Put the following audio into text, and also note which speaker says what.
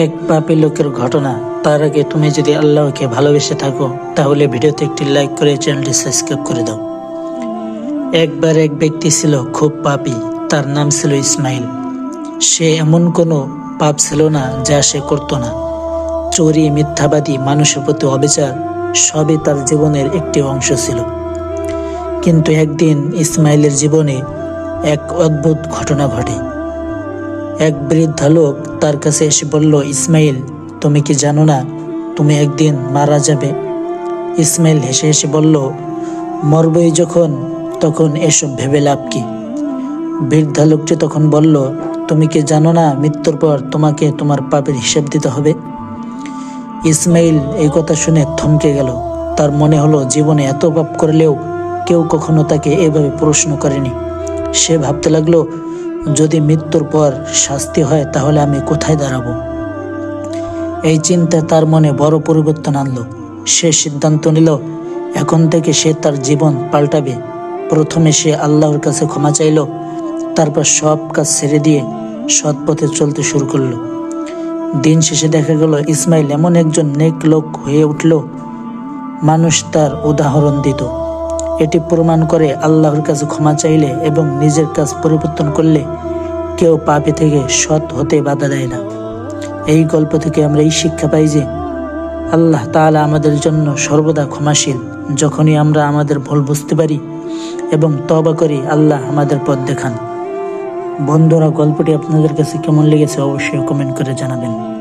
Speaker 1: এক পাপী লোকের ঘটনা। তার আগে তুমি যদি আল্লাহকে ভালোবেসে থাকো তাহলে ভিডিওতে একটি লাইক করে চ্যানেলটি সাবস্ক্রাইব করে দাও। একবার এক ব্যক্তি ছিল খুব পাপী, তার নাম ছিল ইসমাইল। সে এমন কোনো পাপ ছিল না যা সে করত না। চুরি, মিথ্যাবাদী, মানুষের প্রতি অবিচার সবই তার জীবনের একটি অংশ ছিল। কিন্তু একদিন ইসমাইলের জীবনে এক অদ্ভুত ঘটনা ঘটে। এক বৃদ্ধা লোক তার কাছে এসে বলল, ইসমাইল, তুমি কি জানো না তুমি একদিন মারা যাবে? ইসমাইল হেসে হেসে বলল, মরবই যখন, তখন এসব ভেবে লাভ কি? বৃদ্ধা লোকটি তখন বলল, তুমি কি জানো না মৃত্যুর পর তোমাকে তোমার পাপের হিসাব দিতে হবে? ইসমাইল এই কথা শুনে থমকে গেল। তার মনে হলো জীবনে এত পাপ করলেও কেউ কখনো তাকে এভাবে প্রশ্ন করেনি। সে ভাবতে লাগলো, যদি মৃত্যুর পর শাস্তি হয় তাহলে আমি কোথায় দাঁড়াবো? এই চিন্তা তার মনে বড় পরিবর্তন আনলো। সে সিদ্ধান্ত নিল এখন থেকে সে তার জীবন পাল্টাবে। প্রথমে সে আল্লাহর কাছে ক্ষমা চাইল, তারপর সব কাজ ছেড়ে দিয়ে সৎ পথে চলতে শুরু করলো। দিন শেষে দেখা গেল ইসমাইল এমন একজন নেক লোক হয়ে উঠল, মানুষ তার উদাহরণ দিত। এটি প্রমাণ করে আল্লাহর কাছে ক্ষমা চাইলে এবং নিজের কাজ পরিবর্তন করলে কেউ পাপী থেকে সৎ হতে বাধা দেয় না। এই গল্প থেকে আমরা এই শিক্ষা পাই যে আল্লাহ তাআলা আমাদের জন্য সর্বদা ক্ষমাশীল। যখনই আমরা আমাদের ভুল বুঝতে পারি এবং তওবা করি, আল্লাহ আমাদের পথ দেখান। বন্ধুরা, গল্পটি আপনাদের কাছে কেমন লেগেছে অবশ্যই কমেন্ট করে জানাবেন।